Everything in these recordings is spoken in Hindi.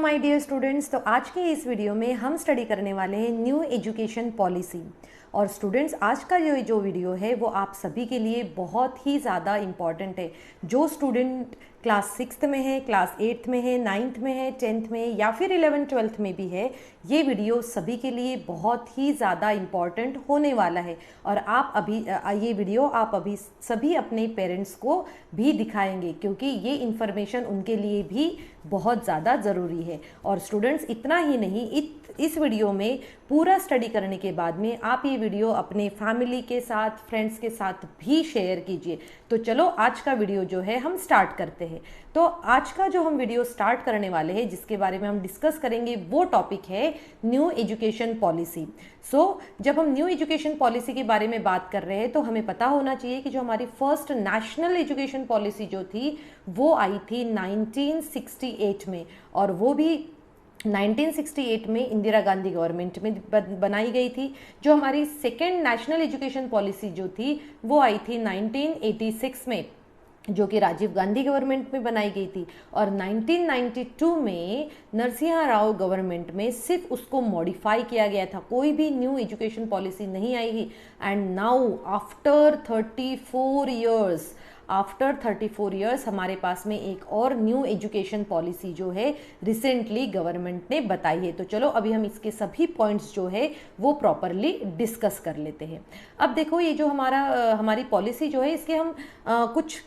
My dear students. तो आज के इस वीडियो में हम स्टडी करने वाले हैं न्यू एजुकेशन पॉलिसी। और स्टूडेंट्स, आज का जो वीडियो है वो आप सभी के लिए बहुत ही ज़्यादा इम्पॉर्टेंट है। जो स्टूडेंट क्लास 6th में है, क्लास 8th में है, 9th में है, 10th में या फिर 11th 12th में भी है, ये वीडियो सभी के लिए बहुत ही ज़्यादा इम्पॉर्टेंट होने वाला है। और आप अभी ये वीडियो आप अभी सभी अपने पेरेंट्स को भी दिखाएंगे, क्योंकि ये इन्फॉर्मेशन उनके लिए भी बहुत ज़्यादा ज़रूरी है। और स्टूडेंट्स, इतना ही नहीं, इस वीडियो में पूरा स्टडी करने के बाद में आप ये वीडियो अपने फैमिली के साथ, फ्रेंड्स के साथ भी शेयर कीजिए। तो चलो आज का वीडियो जो है हम स्टार्ट करते हैं। तो आज का जो हम वीडियो स्टार्ट करने वाले हैं, जिसके बारे में हम डिस्कस करेंगे, वो टॉपिक है न्यू एजुकेशन पॉलिसी। जब हम न्यू एजुकेशन पॉलिसी के बारे में बात कर रहे हैं तो हमें पता होना चाहिए कि जो हमारी फर्स्ट नेशनल एजुकेशन पॉलिसी जो थी वो आई थी 1968 में, और वो भी 1968 में इंदिरा गांधी गवर्नमेंट में बनाई गई थी। जो हमारी सेकेंड नेशनल एजुकेशन पॉलिसी जो थी वो आई थी 1986 में, जो कि राजीव गांधी गवर्नमेंट में बनाई गई थी। और 1992 में नरसिम्हा राव गवर्नमेंट में सिर्फ उसको मॉडिफाई किया गया था, कोई भी न्यू एजुकेशन पॉलिसी नहीं आई थी। एंड नाउ आफ्टर 34 ईयर्स हमारे पास में एक और न्यू एजुकेशन पॉलिसी जो है रिसेंटली गवर्नमेंट ने बताई है। तो चलो अभी हम इसके सभी पॉइंट्स जो है वो प्रॉपरली डिस्कस कर लेते हैं। अब देखो, ये जो हमारी पॉलिसी जो है, इसके हम कुछ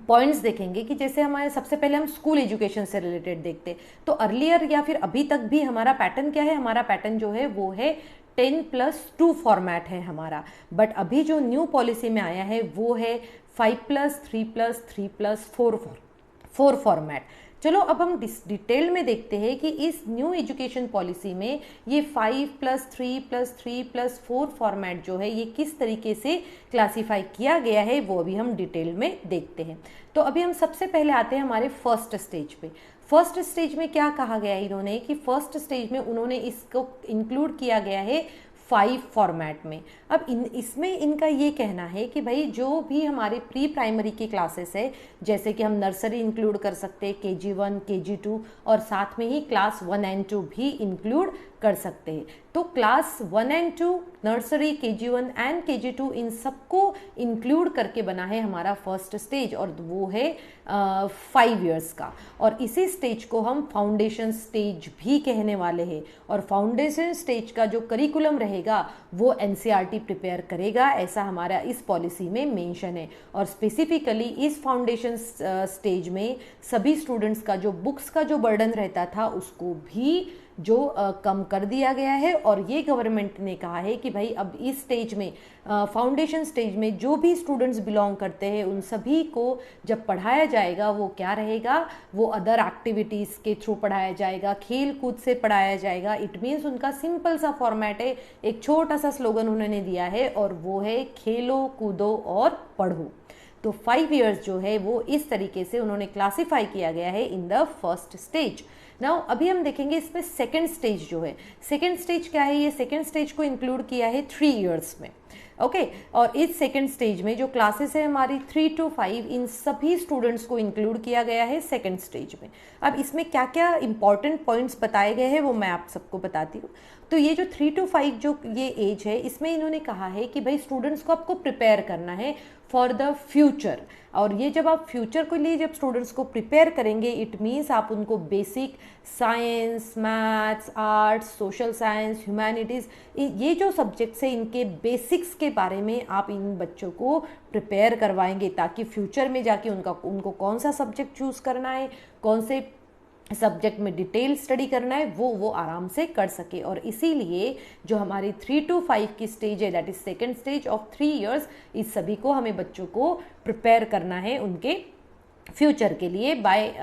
पॉइंट्स देखेंगे कि जैसे हमारे सबसे पहले हम स्कूल एजुकेशन से रिलेटेड देखते हैं। तो अर्लियर या फिर अभी तक भी हमारा पैटर्न क्या है? हमारा पैटर्न जो है वो है 10+2 फॉर्मेट है हमारा। बट अभी जो न्यू पॉलिसी में आया है वो है 5+3+3+4 फॉर्मेट। चलो अब हम डिटेल में देखते हैं कि इस न्यू एजुकेशन पॉलिसी में ये 5+3+3+4 फॉर्मेट जो है ये किस तरीके से क्लासीफाई किया गया है, वो अभी हम डिटेल में देखते हैं। तो अभी हम सबसे पहले आते हैं हमारे फर्स्ट स्टेज पे। फर्स्ट स्टेज में क्या कहा गया है इन्होंने, कि फर्स्ट स्टेज में उन्होंने इसको इंक्लूड किया गया है 5 फॉर्मेट में। अब इसमें इनका ये कहना है कि भाई जो भी हमारे प्री प्राइमरी की क्लासेस है, जैसे कि हम नर्सरी इंक्लूड कर सकते हैं, KG1, KG2, और साथ में ही क्लास 1 और 2 भी इंक्लूड कर सकते हैं। तो क्लास 1 और 2, नर्सरी, KG1 एंड KG2, इन सबको इंक्लूड करके बना है हमारा फर्स्ट स्टेज, और वो है 5 इयर्स का। और इसी स्टेज को हम फाउंडेशन स्टेज भी कहने वाले हैं। और फाउंडेशन स्टेज का जो करिकुलम रहेगा वो NCERT प्रिपेयर करेगा, ऐसा हमारा इस पॉलिसी में मेंशन है। और स्पेसिफिकली इस फाउंडेशन स्टेज में सभी स्टूडेंट्स का जो बुक्स का जो बर्डन रहता था उसको भी जो कम कर दिया गया है। और ये गवर्नमेंट ने कहा है कि भाई अब इस स्टेज में, फाउंडेशन स्टेज में जो भी स्टूडेंट्स बिलोंग करते हैं उन सभी को जब पढ़ाया जाएगा वो क्या रहेगा, वो अदर एक्टिविटीज़ के थ्रू पढ़ाया जाएगा, खेल कूद से पढ़ाया जाएगा। इट मीन्स उनका सिंपल सा फॉर्मेट है, एक छोटा सा स्लोगन उन्होंने दिया है, और वो है खेलो कूदो और पढ़ो। तो 5 इयर्स जो है वो इस तरीके से उन्होंने क्लासीफाई किया गया है in the first stage. Now अभी हम देखेंगे इसमें सेकेंड स्टेज जो है। सेकेंड स्टेज क्या है? ये सेकेंड स्टेज को इंक्लूड किया है 3 इयर्स में। ओके और इस सेकेंड स्टेज में जो क्लासेस है हमारी 3 to 5, इन सभी स्टूडेंट्स को इंक्लूड किया गया है सेकेंड स्टेज में। अब इसमें क्या क्या इंपॉर्टेंट पॉइंट्स बताए गए हैं वो मैं आप सबको बताती हूँ। तो ये जो 3 to 5 जो ये एज है, इसमें इन्होंने कहा है कि भाई स्टूडेंट्स को आपको प्रिपेयर करना है फॉर द फ्यूचर। और ये जब आप फ्यूचर के लिए जब स्टूडेंट्स को प्रिपेयर करेंगे, इट मीन्स आप उनको basic science, maths, arts, social science, humanities, ये जो सब्जेक्ट्स है इनके बेसिक्स के बारे में आप इन बच्चों को प्रिपेयर करवाएंगे, ताकि फ्यूचर में जाके उनको कौन सा सब्जेक्ट चूज़ करना है, कौन से सब्जेक्ट में डिटेल स्टडी करना है, वो आराम से कर सके। और इसीलिए जो हमारी 3 to 5 की स्टेज है, that is second stage of 3 years, इस सभी को हमें बच्चों को प्रिपेयर करना है उनके फ्यूचर के लिए by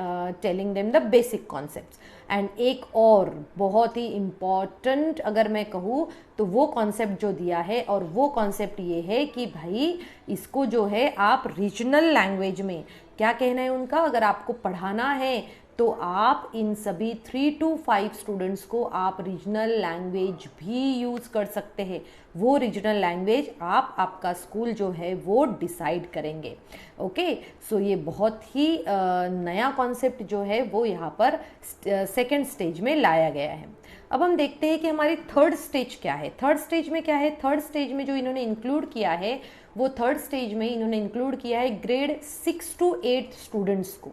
telling them the basic concepts. And एक और बहुत ही इम्पॉर्टेंट अगर मैं कहूँ तो वो कॉन्सेप्ट जो दिया है, और वो कॉन्सेप्ट ये है कि भाई इसको जो है आप रीजनल लैंग्वेज में, क्या कहना है उनका, अगर आपको पढ़ाना है तो आप इन सभी 3 to 5 स्टूडेंट्स को आप रीजनल लैंग्वेज भी यूज़ कर सकते हैं। वो रीजनल लैंग्वेज आपका स्कूल जो है वो डिसाइड करेंगे। ओके, सो ये बहुत ही नया कॉन्सेप्ट जो है वो यहाँ पर सेकेंड स्टेज में लाया गया है। अब हम देखते हैं कि हमारी थर्ड स्टेज क्या है। थर्ड स्टेज में क्या है? थर्ड स्टेज में जो इन्होंने इंक्लूड किया है वो थर्ड स्टेज में इन्होंने इंक्लूड किया है ग्रेड 6 to 8 स्टूडेंट्स को।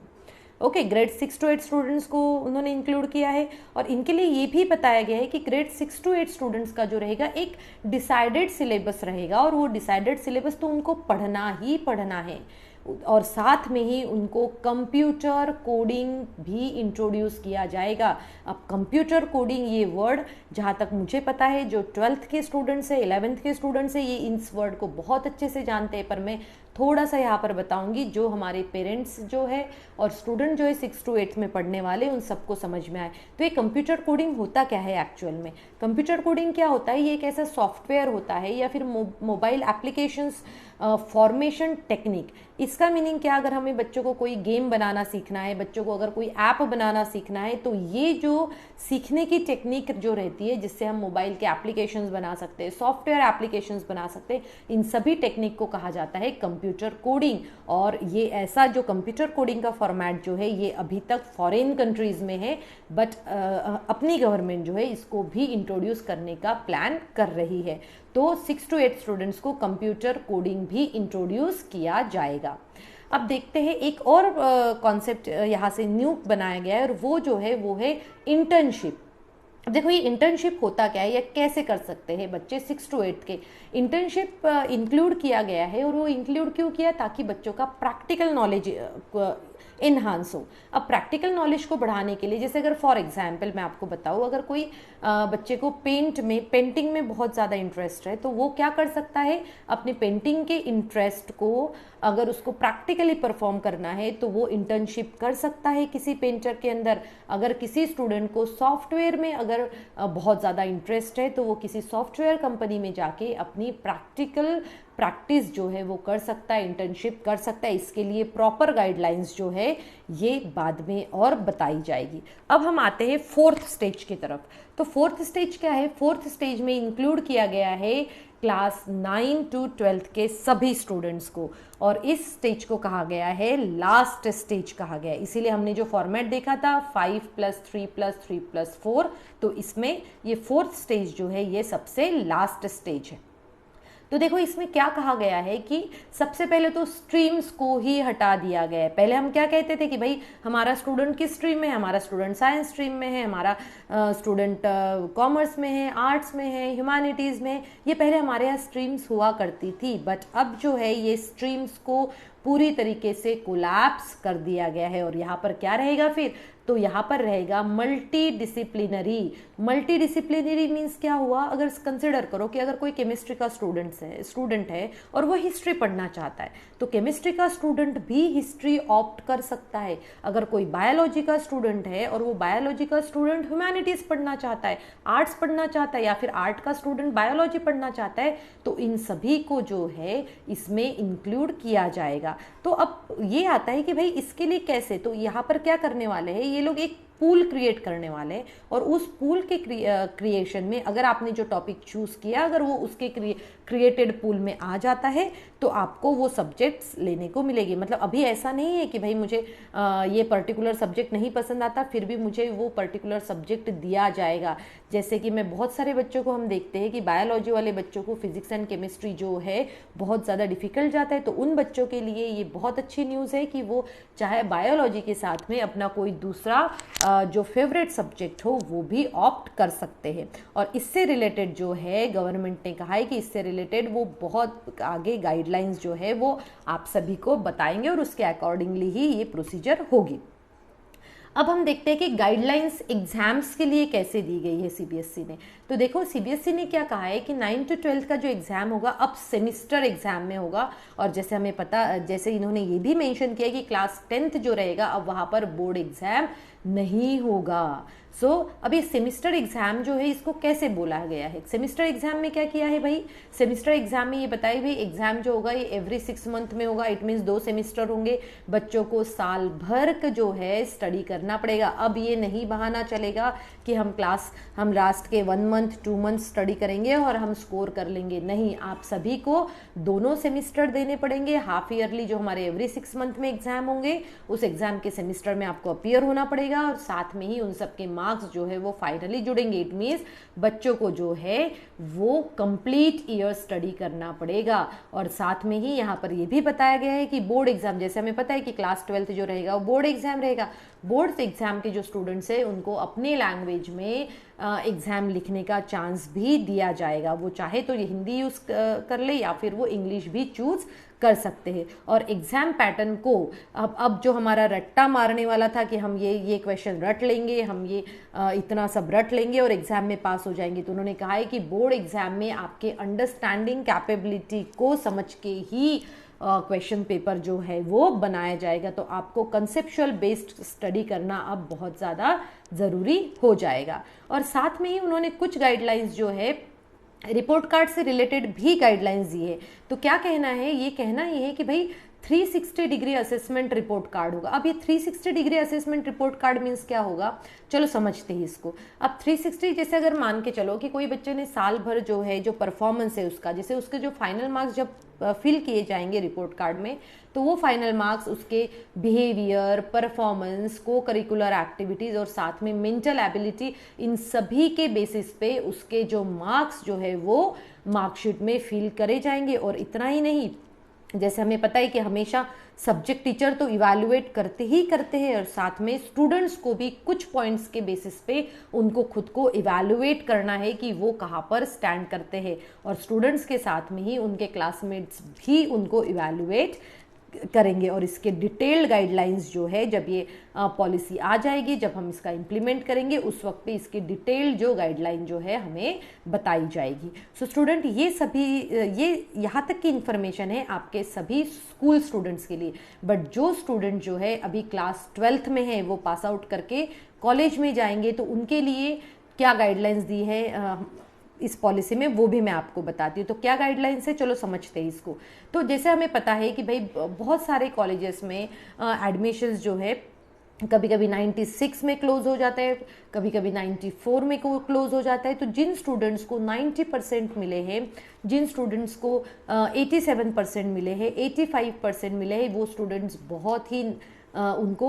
ओके, ग्रेड 6 to 8 स्टूडेंट्स को उन्होंने इंक्लूड किया है और इनके लिए ये भी बताया गया है कि ग्रेड 6 to 8 स्टूडेंट्स का जो रहेगा एक डिसाइडेड सिलेबस रहेगा और वो डिसाइडेड सिलेबस तो उनको पढ़ना ही पढ़ना है और साथ में ही उनको कंप्यूटर कोडिंग भी इंट्रोड्यूस किया जाएगा। अब कंप्यूटर कोडिंग ये वर्ड जहाँ तक मुझे पता है जो 12th के स्टूडेंट्स है 11th के स्टूडेंट्स है ये इस वर्ड को बहुत अच्छे से जानते हैं, पर मैं थोड़ा सा यहाँ पर बताऊंगी जो हमारे पेरेंट्स जो है और स्टूडेंट जो है 6 to 8 में पढ़ने वाले उन सबको समझ में आए। तो ये कंप्यूटर कोडिंग होता क्या है एक्चुअल में? कंप्यूटर कोडिंग क्या होता है? ये एक ऐसा सॉफ्टवेयर होता है या फिर मोबाइल एप्लीकेशंस फॉर्मेशन टेक्निक। इसका मीनिंग क्या? अगर हमें बच्चों को कोई गेम बनाना सीखना है, बच्चों को अगर कोई ऐप बनाना सीखना है, तो ये जो सीखने की टेक्निक जो रहती है जिससे हम मोबाइल के एप्लीकेशंस बना सकते हैं, सॉफ्टवेयर एप्लीकेशंस बना सकते हैं, इन सभी टेक्निक को कहा जाता है कंप्यूटर कोडिंग। और ये ऐसा जो कंप्यूटर कोडिंग का फॉर्मेट जो है ये अभी तक फॉरेन कंट्रीज में है, बट अपनी गवर्नमेंट जो है इसको भी इंट्रोड्यूस करने का प्लान कर रही है। तो 6 to 8 स्टूडेंट्स को कंप्यूटर कोडिंग भी इंट्रोड्यूस किया जाएगा। अब देखते हैं एक और कॉन्सेप्ट यहाँ से न्यू बनाया गया है और वो जो है वो है इंटर्नशिप। देखो ये इंटर्नशिप होता क्या है या कैसे कर सकते हैं बच्चे 6 to 8 के? इंटर्नशिप इंक्लूड किया गया है और वो इंक्लूड क्यों किया? ताकि बच्चों का प्रैक्टिकल नॉलेज इन्हांस हो। अब प्रैक्टिकल नॉलेज को बढ़ाने के लिए जैसे अगर फॉर एग्जांपल मैं आपको बताऊँ, अगर कोई बच्चे को पेंटिंग में बहुत ज़्यादा इंटरेस्ट है तो वो क्या कर सकता है? अपने पेंटिंग के इंटरेस्ट को अगर उसको प्रैक्टिकली परफॉर्म करना है तो वो इंटर्नशिप कर सकता है किसी पेंटर के अंदर। अगर किसी स्टूडेंट को सॉफ्टवेयर में अगर बहुत ज़्यादा इंटरेस्ट है तो वो किसी सॉफ्टवेयर कंपनी में जाके अपनी प्रैक्टिस जो है वो कर सकता है, इंटर्नशिप कर सकता है। इसके लिए प्रॉपर गाइडलाइंस जो है ये बाद में और बताई जाएगी। अब हम आते हैं फोर्थ स्टेज की तरफ। तो फोर्थ स्टेज क्या है? फोर्थ स्टेज में इंक्लूड किया गया है क्लास 9 to 12 के सभी स्टूडेंट्स को और इस स्टेज को कहा गया है लास्ट स्टेज कहा गया है। इसीलिए हमने जो फॉर्मेट देखा था 5+3+3+4, तो इसमें ये फोर्थ स्टेज जो है ये सबसे लास्ट स्टेज है। तो देखो इसमें क्या कहा गया है कि सबसे पहले तो स्ट्रीम्स को ही हटा दिया गया है। पहले हम क्या कहते थे कि भाई हमारा स्टूडेंट किस स्ट्रीम में है? हमारा स्टूडेंट साइंस स्ट्रीम में है, हमारा स्टूडेंट कॉमर्स में है, आर्ट्स में है, ह्यूमैनिटीज़ में। ये पहले हमारे यहाँ स्ट्रीम्स हुआ करती थी, बट अब जो है ये स्ट्रीम्स को पूरी तरीके से कोलैप्स कर दिया गया है और यहाँ पर क्या रहेगा फिर? तो यहाँ पर रहेगा मल्टी डिसिप्लिनरी मीन्स क्या हुआ? अगर कंसिडर करो कि अगर कोई केमिस्ट्री का स्टूडेंट है और वो हिस्ट्री पढ़ना चाहता है तो केमिस्ट्री का स्टूडेंट भी हिस्ट्री ऑप्ट कर सकता है। अगर कोई बायोलॉजी का स्टूडेंट है और वो बायोलॉजी का स्टूडेंट ह्यूमैनिटीज पढ़ना चाहता है, आर्ट्स पढ़ना चाहता है, या फिर आर्ट का स्टूडेंट बायोलॉजी पढ़ना चाहता है, तो इन सभी को जो है इसमें इंक्लूड किया जाएगा। तो अब ये आता है कि भाई इसके लिए कैसे? तो यहाँ पर क्या करने वाले हैं ये लोग? एक पूल क्रिएट करने वाले हैं और उस पूल के क्रिएशन में अगर आपने जो टॉपिक चूज किया अगर वो उसके क्रिएटेड पूल में आ जाता है तो आपको वो सब्जेक्ट्स लेने को मिलेगी। मतलब अभी ऐसा नहीं है कि भाई मुझे ये पर्टिकुलर सब्जेक्ट नहीं पसंद आता फिर भी मुझे वो पर्टिकुलर सब्जेक्ट दिया जाएगा। जैसे कि मैं बहुत सारे बच्चों को हम देखते हैं कि बायोलॉजी वाले बच्चों को फिजिक्स एंड केमिस्ट्री जो है बहुत ज़्यादा डिफिकल्ट जाता है, तो उन बच्चों के लिए ये बहुत अच्छी न्यूज़ है कि वो चाहे बायोलॉजी के साथ में अपना कोई दूसरा जो फेवरेट सब्जेक्ट हो वो भी ऑप्ट कर सकते हैं। और इससे रिलेटेड जो है गवर्नमेंट ने कहा है कि इससे रिलेटेड वो बहुत आगे गाइडलाइंस जो है वो आप सभी को बताएंगे और उसके अकॉर्डिंगली ही ये प्रोसीजर होगी। अब हम देखते हैं कि गाइडलाइंस एग्जाम्स के लिए कैसे दी गई है सीबीएसई ने। तो देखो सीबीएसई ने क्या कहा है कि 9 to 12 का जो एग्जाम होगा अब सेमिस्टर एग्जाम में होगा। और जैसे हमें पता, जैसे इन्होंने ये भी मेंशन किया कि क्लास 10th जो रहेगा अब वहाँ पर बोर्ड एग्जाम नहीं होगा। अब ये सेमिस्टर एग्जाम जो है इसको कैसे बोला गया है? सेमिस्टर एग्जाम में क्या किया है भाई? सेमिस्टर एग्जाम में ये बताइए भाई एग्जाम जो होगा ये एवरी 6 month में होगा। इट मीन्स 2 सेमिस्टर होंगे। बच्चों को साल भर का जो है स्टडी करना करना पड़ेगा। अब ये नहीं बहाना चलेगा कि हम लास्ट के 1 मंथ 2 मंथ स्टडी करेंगे और हम स्कोर कर लेंगे। नहीं, आप सभी को दोनों सेमिस्टर देने पड़ेंगे। हाफ ईयरली जो हमारे एवरी 6 मंथ में एग्जाम होंगे, उस एग्जाम के सेमिस्टर में आपको अपीयर होना पड़ेगा और साथ में ही उन सबके मार्क्स जो है वो फाइनली जुड़ेंगे। इट मीन्स बच्चों को जो है वो कंप्लीट ईयर स्टडी करना पड़ेगा। और साथ में ही यहाँ पर ये भी बताया गया है कि बोर्ड एग्जाम, जैसे हमें पता है कि क्लास 12th जो रहेगा वो बोर्ड एग्जाम रहेगा। बोर्ड एग्जाम के जो स्टूडेंट्स हैं उनको अपने लैंग्वेज में एग्जाम लिखने का चांस भी दिया जाएगा। वो चाहे तो हिंदी यूज कर ले या फिर वो इंग्लिश भी चूज कर सकते हैं। और एग्जाम पैटर्न को अब जो हमारा रट्टा मारने वाला था कि हम ये क्वेश्चन रट लेंगे, हम ये इतना सब रट लेंगे और एग्जाम में पास हो जाएंगे, तो उन्होंने कहा है कि बोर्ड एग्जाम में आपके अंडरस्टैंडिंग कैपेबिलिटी को समझ के ही क्वेश्चन पेपर जो है वो बनाया जाएगा। तो आपको कंसेप्चुअल बेस्ड स्टडी करना अब बहुत ज़्यादा ज़रूरी हो जाएगा। और साथ में ही उन्होंने कुछ गाइडलाइंस जो है रिपोर्ट कार्ड से रिलेटेड भी गाइडलाइंस दी है। तो क्या कहना है, ये कहना ये है कि भाई 360 डिग्री असेसमेंट रिपोर्ट कार्ड होगा। अब ये 360 degree assessment report card means क्या होगा, चलो समझते हैं इसको। अब 360 जैसे अगर मान के चलो कि कोई बच्चे ने साल भर जो है जो परफॉर्मेंस है उसका, जैसे उसके जो फाइनल मार्क्स जब फिल किए जाएंगे रिपोर्ट कार्ड में, तो वो फाइनल मार्क्स उसके बिहेवियर, परफॉर्मेंस, को करिकुलर एक्टिविटीज़ और साथ में मेंटल एबिलिटी, इन सभी के बेसिस पे उसके जो मार्क्स जो है वो मार्कशीट में फिल करे जाएंगे। और इतना ही नहीं, जैसे हमें पता है कि हमेशा सब्जेक्ट टीचर तो इवैल्यूएट करते हैं और साथ में स्टूडेंट्स को भी कुछ पॉइंट्स के बेसिस पे उनको खुद को इवैल्यूएट करना है कि वो कहाँ पर स्टैंड करते हैं। और स्टूडेंट्स के साथ में ही उनके क्लासमेट्स भी उनको इवैल्यूएट करेंगे। और इसके डिटेल्ड गाइडलाइंस जो है, जब ये पॉलिसी आ जाएगी, जब हम इसका इम्प्लीमेंट करेंगे, उस वक्त पे इसकी डिटेल्ड जो गाइडलाइन जो है हमें बताई जाएगी। सो स्टूडेंट, ये यहाँ तक की इन्फॉर्मेशन है आपके सभी स्कूल स्टूडेंट्स के लिए। बट जो स्टूडेंट जो है अभी क्लास 12th में है, वो पास आउट करके कॉलेज में जाएंगे, तो उनके लिए क्या गाइडलाइंस दी है इस पॉलिसी में, वो भी मैं आपको बताती हूँ। तो क्या गाइडलाइंस है, चलो समझते हैं इसको। तो जैसे हमें पता है कि भाई बहुत सारे कॉलेजेस में एडमिशन्स जो है कभी कभी 96 में क्लोज हो जाता है, कभी कभी 94 में क्लोज हो जाता है। तो जिन स्टूडेंट्स को 90% मिले हैं, जिन स्टूडेंट्स को 87% मिले हैं, 85% मिले हैं, वो स्टूडेंट्स बहुत ही उनको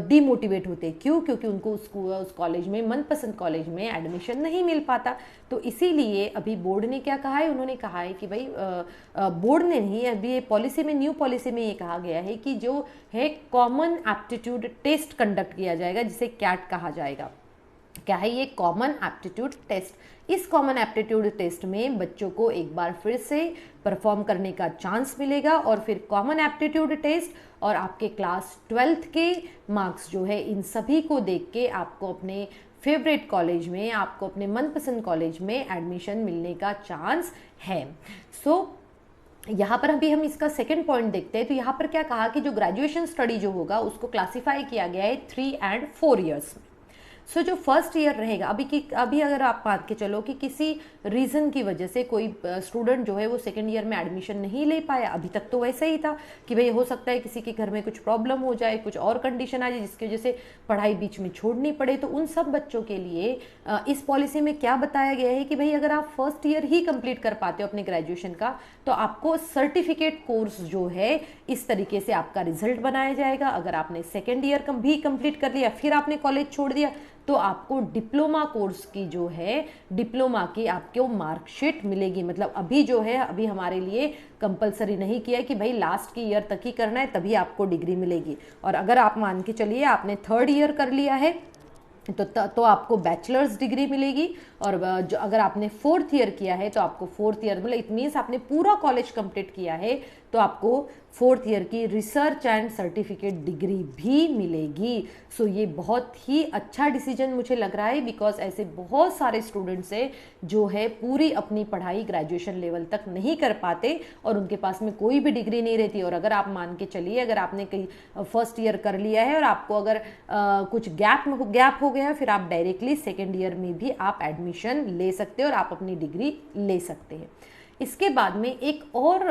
डीमोटिवेट होते हैं। क्यों? क्योंकि उनको उस कॉलेज में, मनपसंद कॉलेज में एडमिशन नहीं मिल पाता। तो इसीलिए अभी बोर्ड ने क्या कहा है, उन्होंने कहा है कि भाई बोर्ड ने नहीं, अभी ये पॉलिसी में, न्यू पॉलिसी में ये कहा गया है कि जो है कॉमन एप्टीट्यूड टेस्ट कंडक्ट किया जाएगा, जिसे कैट कहा जाएगा। क्या है ये कॉमन एप्टीट्यूड टेस्ट? इस कॉमन एप्टीट्यूड टेस्ट में बच्चों को एक बार फिर से परफॉर्म करने का चांस मिलेगा और फिर कॉमन एप्टीट्यूड टेस्ट और आपके क्लास 12th के मार्क्स जो है, इन सभी को देख के आपको अपने फेवरेट कॉलेज में, आपको अपने मनपसंद कॉलेज में एडमिशन मिलने का चांस है। यहाँ पर अभी हम इसका सेकंड पॉइंट देखते हैं। तो यहाँ पर क्या कहा कि जो ग्रेजुएशन स्टडी जो होगा उसको क्लासिफाई किया गया है 3 और 4 ईयर्स में। सो जो फर्स्ट ईयर रहेगा, अभी अगर आप मान के चलो कि किसी रीज़न की वजह से कोई स्टूडेंट जो है वो सेकेंड ईयर में एडमिशन नहीं ले पाया, अभी तक तो वैसे ही था कि भाई हो सकता है किसी के घर में कुछ प्रॉब्लम हो जाए, कुछ और कंडीशन आ जाए जिसकी वजह से पढ़ाई बीच में छोड़नी पड़े। तो उन सब बच्चों के लिए इस पॉलिसी में क्या बताया गया है कि भाई अगर आप फर्स्ट ईयर ही कंप्लीट कर पाते हो अपने ग्रेजुएशन का, तो आपको सर्टिफिकेट कोर्स जो है इस तरीके से आपका रिजल्ट बनाया जाएगा। अगर आपने सेकेंड ईयर भी कंप्लीट कर लिया, फिर आपने कॉलेज छोड़ दिया, तो आपको डिप्लोमा कोर्स की जो है, डिप्लोमा की आपको मार्कशीट मिलेगी। मतलब अभी जो है, अभी हमारे लिए कंपलसरी नहीं किया है कि भाई लास्ट की ईयर तक ही करना है तभी आपको डिग्री मिलेगी। और अगर आप मान के चलिए आपने 3rd ईयर कर लिया है तो आपको बैचलर्स डिग्री मिलेगी। और जो अगर आपने 4th ईयर किया है तो आपको 4th ईयर, मतलब इट मीन्स आपने पूरा कॉलेज कंप्लीट किया है तो आपको 4th ईयर की रिसर्च एंड सर्टिफिकेट डिग्री भी मिलेगी। सो ये बहुत ही अच्छा डिसीजन मुझे लग रहा है, बिकॉज ऐसे बहुत सारे स्टूडेंट्स हैं जो है पूरी अपनी पढ़ाई ग्रेजुएशन लेवल तक नहीं कर पाते और उनके पास में कोई भी डिग्री नहीं रहती। और अगर आप मान के चलिए, अगर आपने कहीं फर्स्ट ईयर कर लिया है और आपको अगर कुछ गैप हो गया, फिर आप डायरेक्टली सेकेंड ईयर में भी आप एडमिशन ले सकते हो और आप अपनी डिग्री ले सकते हैं। इसके बाद में एक और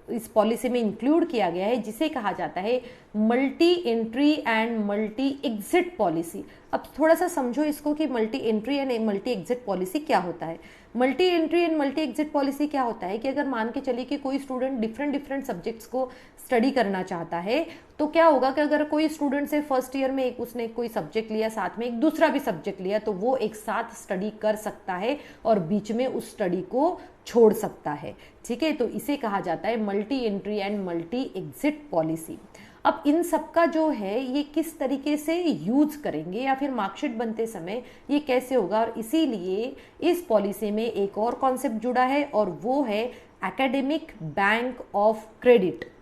इस पॉलिसी में इंक्लूड किया गया है, जिसे कहा जाता है multi entry and multi exit policy. अब थोड़ा सा समझो इसको कि multi entry and multi exit policy क्या होता है। Multi entry and multi exit policy क्या होता है कि अगर मान के चलिए कि कोई स्टूडेंट डिफरेंट सब्जेक्ट्स को स्टडी करना चाहता है, तो क्या होगा कि अगर कोई स्टूडेंट से फर्स्ट ईयर में एक उसने कोई सब्जेक्ट लिया, साथ में एक दूसरा भी सब्जेक्ट लिया, तो वो एक साथ स्टडी कर सकता है और बीच में उस स्टडी को छोड़ सकता है। ठीक है, तो इसे कहा जाता है multi entry and multi exit policy. अब इन सब का जो है ये किस तरीके से यूज करेंगे या फिर मार्कशीट बनते समय ये कैसे होगा, और इसीलिए इस पॉलिसी में एक और कॉन्सेप्ट जुड़ा है और वो है एकेडमिक बैंक ऑफ क्रेडिट।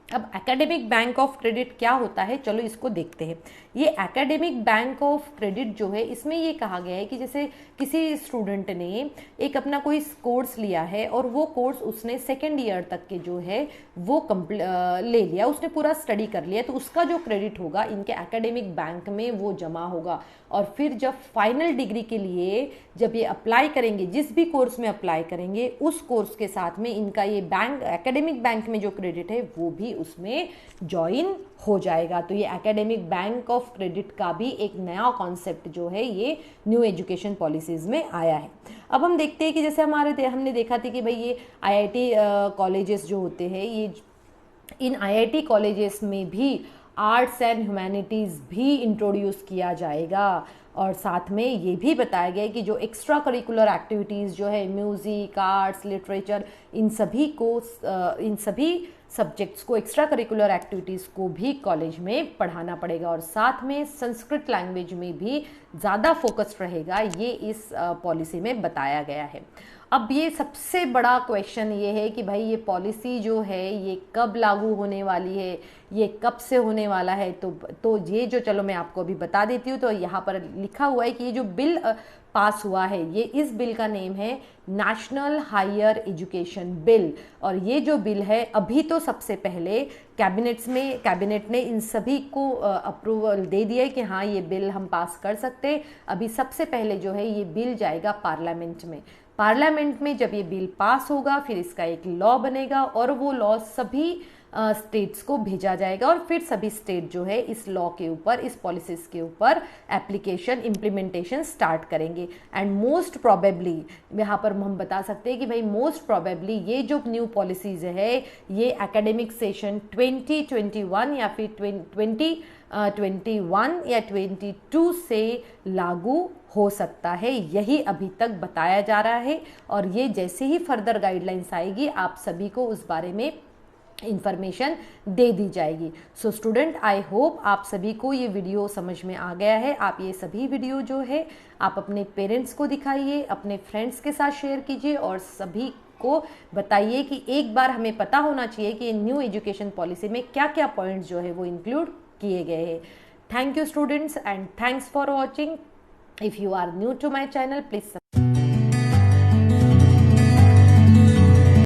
अब एकेडमिक बैंक ऑफ क्रेडिट क्या होता है, चलो इसको देखते हैं। ये एकेडमिक बैंक ऑफ क्रेडिट जो है, इसमें ये कहा गया है कि जैसे किसी स्टूडेंट ने एक अपना कोई कोर्स लिया है और वो कोर्स उसने सेकेंड ईयर तक के जो है वो ले लिया, उसने पूरा स्टडी कर लिया, तो उसका जो क्रेडिट होगा इनके एकेडमिक बैंक में वो जमा होगा। और फिर जब फाइनल डिग्री के लिए जब ये अप्लाई करेंगे, जिस भी कोर्स में अप्लाई करेंगे, उस कोर्स के साथ में इनका ये बैंक एकेडमिक बैंक में जो क्रेडिट है वो भी उसमें ज्वाइन हो जाएगा। तो ये एकेडमिक बैंक ऑफ क्रेडिट का भी एक नया कॉन्सेप्ट जो है ये न्यू एजुकेशन पॉलिसीज में आया है। अब हम देखते हैं कि जैसे हमने देखा था कि भाई ये आईआईटी कॉलेजेस जो होते हैं, ये इन आईआईटी कॉलेजेस में भी आर्ट्स एंड ह्यूमैनिटीज़ भी इंट्रोड्यूस किया जाएगा। और साथ में ये भी बताया गया है कि जो एक्स्ट्रा करिकुलर एक्टिविटीज़ जो है म्यूज़िक, आर्ट्स, लिटरेचर, इन सभी सब्जेक्ट्स को, एक्स्ट्रा करिकुलर एक्टिविटीज़ को भी कॉलेज में पढ़ाना पड़ेगा। और साथ में संस्कृत लैंग्वेज में भी ज़्यादा फोकस्ड रहेगा, ये इस पॉलिसी में बताया गया है। अब ये सबसे बड़ा क्वेश्चन ये है कि भाई ये पॉलिसी जो है ये कब लागू होने वाली है, ये कब से होने वाला है। तो ये जो, चलो मैं आपको अभी बता देती हूँ। तो यहाँ पर लिखा हुआ है कि ये जो बिल पास हुआ है, ये इस बिल का नेम है नेशनल हायर एजुकेशन बिल। और ये जो बिल है, अभी तो सबसे पहले कैबिनेट ने इन सभी को अप्रूवल दे दिया है कि हाँ ये बिल हम पास कर सकते हैं। अभी सबसे पहले जो है ये बिल जाएगा पार्लियामेंट में। पार्लियामेंट में जब ये बिल पास होगा फिर इसका एक लॉ बनेगा और वो लॉ सभी स्टेट्स को भेजा जाएगा और फिर सभी स्टेट जो है इस लॉ के ऊपर, इस पॉलिसीज के ऊपर एप्लीकेशन, इम्प्लीमेंटेशन स्टार्ट करेंगे। एंड मोस्ट प्रोबेबली यहाँ पर हम बता सकते हैं कि भाई मोस्ट प्रोबेबली ये जो न्यू पॉलिसीज है ये एकेडमिक सेशन 2021 या फिर 2021 या 22 से लागू हो सकता है, यही अभी तक बताया जा रहा है। और ये जैसे ही फर्दर गाइडलाइंस आएगी आप सभी को उस बारे में इंफॉर्मेशन दे दी जाएगी। सो स्टूडेंट, आई होप आप सभी को ये वीडियो समझ में आ गया है। आप ये सभी वीडियो जो है आप अपने पेरेंट्स को दिखाइए, अपने फ्रेंड्स के साथ शेयर कीजिए और सभी को बताइए कि एक बार हमें पता होना चाहिए कि न्यू एजुकेशन पॉलिसी में क्या क्या पॉइंट्स जो है वो इंक्लूड किए गए हैं। Thank you students and thanks for watching. If you are new to my channel, please subscribe.